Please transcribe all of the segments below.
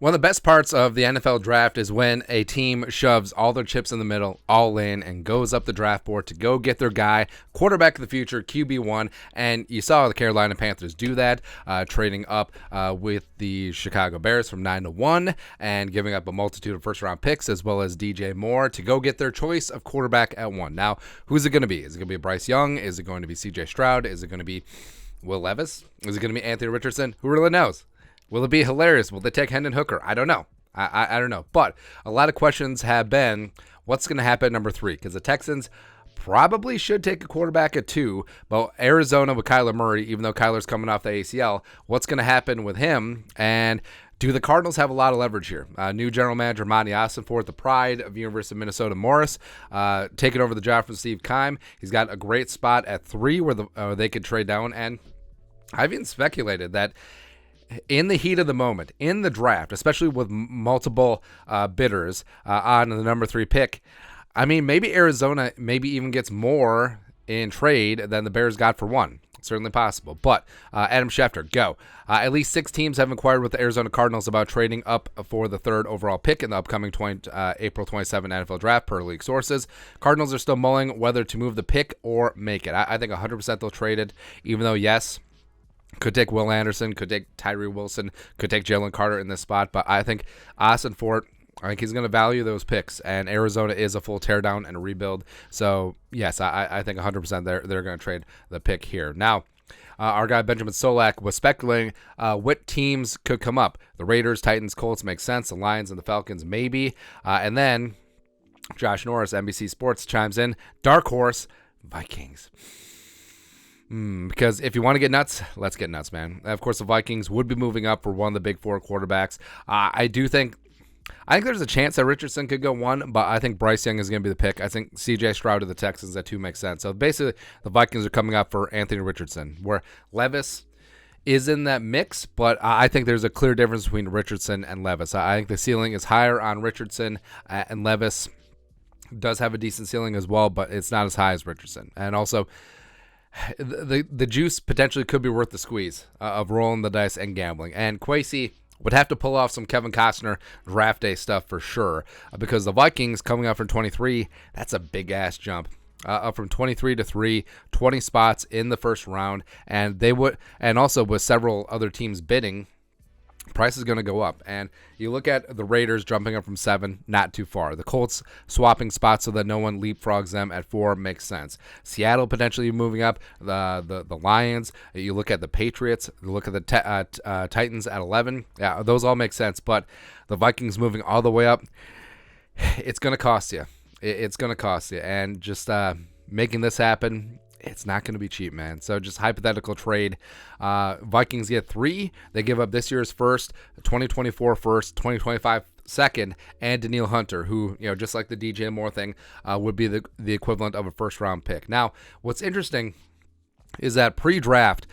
One of the best parts of the NFL draft is when a team shoves all their chips in the middle, all in, and goes up the draft board to go get their guy, quarterback of the future, QB1. And you saw the Carolina Panthers do that, trading up with the Chicago Bears from 9-1 and giving up a multitude of first-round picks as well as DJ Moore to go get their choice of quarterback at 1. Now, who's it going to be? Is it going to be Bryce Young? Is it going to be CJ Stroud? Is it going to be Will Levis? Is it going to be Anthony Richardson? Who really knows? Will it be hilarious? Will they take Hendon Hooker? I don't know. I don't know. But a lot of questions have been, what's going to happen at number 3? Because the Texans probably should take a quarterback at 2. But Arizona with Kyler Murray, even though Kyler's coming off the ACL, what's going to happen with him? And do the Cardinals have a lot of leverage here? New general manager Monty Ossenfort, the pride of University of Minnesota Morris, taking over the job from Steve Keim. He's got a great spot at 3 where they could trade down. And I've even speculated that in the heat of the moment, in the draft, especially with multiple bidders on the number 3 pick, I mean, maybe Arizona maybe even gets more in trade than the Bears got for 1. Certainly possible. But Adam Schefter, go. At least 6 teams have inquired with the Arizona Cardinals about trading up for the 3rd overall pick in the upcoming April 27 NFL draft, per league sources. Cardinals are still mulling whether to move the pick or make it. I think 100% they'll trade it, even though, yes, could take Will Anderson, could take Tyree Wilson, could take Jalen Carter in this spot. But I think Ossenfort, I think he's going to value those picks. And Arizona is a full teardown and a rebuild. So, yes, I think 100% they're going to trade the pick here. Now, our guy Benjamin Solak was speculating what teams could come up. The Raiders, Titans, Colts makes sense. The Lions and the Falcons maybe. And then Josh Norris, NBC Sports, chimes in. Darkhorse, Vikings. Because if you want to get nuts, let's get nuts, man. Of course, the Vikings would be moving up for one of the big 4 quarterbacks. I think there's a chance that Richardson could go 1, but I think Bryce Young is going to be the pick. I think CJ Stroud to the Texans at 2 makes sense. So basically, the Vikings are coming up for Anthony Richardson, where Levis is in that mix, but I think there's a clear difference between Richardson and Levis. I think the ceiling is higher on Richardson, and Levis does have a decent ceiling as well, but it's not as high as Richardson. And also, the juice potentially could be worth the squeeze of rolling the dice and gambling. And Kwesi would have to pull off some Kevin Costner draft day stuff for sure, because the Vikings coming up from 23, that's a big-ass jump. Up from 23 to 3, 20 spots in the first round, and also with several other teams bidding, price is going to go up. And you look at the Raiders jumping up from 7, not too far. The Colts swapping spots so that no one leapfrogs them at 4 makes sense. Seattle potentially moving up. The Lions. You look at the Patriots. You look at the Titans at 11. Yeah, those all make sense. But the Vikings moving all the way up, it's going to cost you. It's going to cost you. And just making this happen, it's not going to be cheap, man. So just hypothetical trade. Vikings get 3. They give up this year's first, 2024 first, 2025 second, and Danielle Hunter, who, just like the DJ Moore thing, would be the equivalent of a first-round pick. Now, what's interesting is that pre-draft,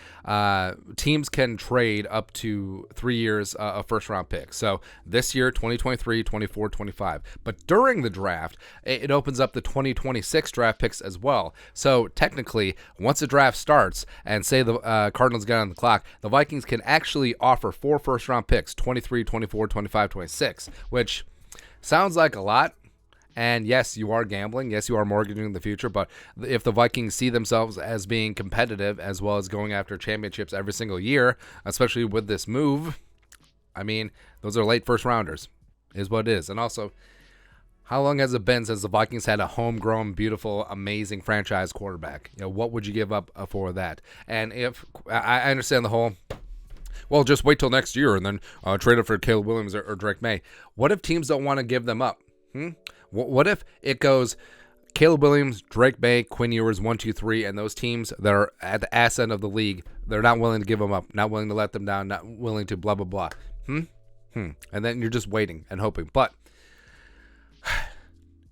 teams can trade up to 3 years of first-round picks. So this year, 2023, 24, 25. But during the draft, it opens up the 2026 draft picks as well. So technically, once the draft starts, and say the Cardinals get on the clock, the Vikings can actually offer 4 first-round picks, 23, 24, 25, 26, which sounds like a lot. And yes, you are gambling. Yes, you are mortgaging the future. But if the Vikings see themselves as being competitive as well as going after championships every single year, especially with this move, I mean, those are late first rounders, is what it is. And also, how long has it been since the Vikings had a homegrown, beautiful, amazing franchise quarterback? What would you give up for that? And if I understand the whole, well, just wait till next year and then trade it for Caleb Williams or Drake May. What if teams don't want to give them up? What if it goes Caleb Williams, Drake May, Quinn Ewers, 1, 2, 3, and those teams that are at the ass end of the league, they're not willing to give them up, not willing to let them down, not willing to blah, blah, blah. And then you're just waiting and hoping. But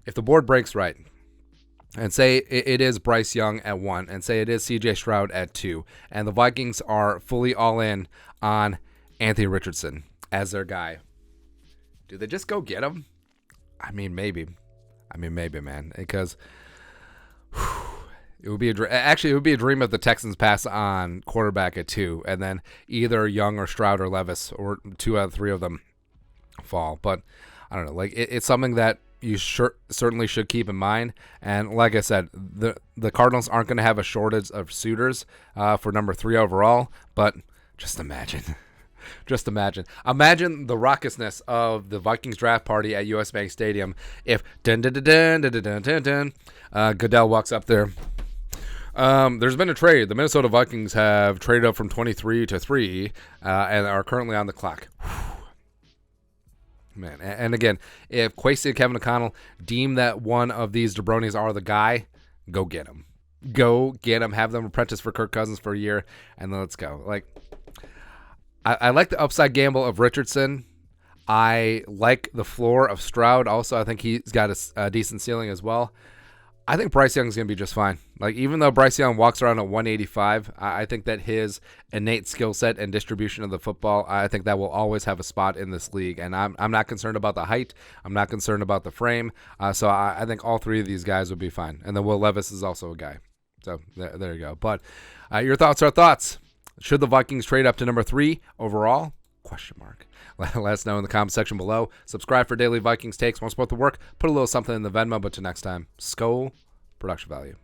if the board breaks right, and say it is Bryce Young at 1, and say it is CJ Stroud at 2, and the Vikings are fully all in on Anthony Richardson as their guy, do they just go get him? I mean, maybe, man, because it would be a dream if the Texans pass on quarterback at 2, and then either Young or Stroud or Levis or 2 out of 3 of them fall. But I don't know. Like it's something that you certainly should keep in mind. And like I said, the Cardinals aren't going to have a shortage of suitors for number 3 overall. But just imagine. Just imagine. Imagine the raucousness of the Vikings draft party at US Bank Stadium if Goodell walks up there. There's been a trade. The Minnesota Vikings have traded up from 23 to 3 and are currently on the clock. Man, and again, if Kwesi and Kevin O'Connell deem that one of these jabronis are the guy, go get him. Go get him. Have them apprentice for Kirk Cousins for a year, and then let's go. Like, I like the upside gamble of Richardson. I like the floor of Stroud. Also, I think he's got a decent ceiling as well. I think Bryce Young is going to be just fine. Like, even though Bryce Young walks around at 185, I think that his innate skill set and distribution of the football, I think that will always have a spot in this league. And I'm not concerned about the height. I'm not concerned about the frame. So I think all 3 of these guys would be fine. And then Will Levis is also a guy. So there you go. But your thoughts are thoughts. Should the Vikings trade up to number 3 overall? Question mark. Let us know in the comment section below. Subscribe for daily Vikings takes. Want to support the work? Put a little something in the Venmo. But till next time, Skol, production value.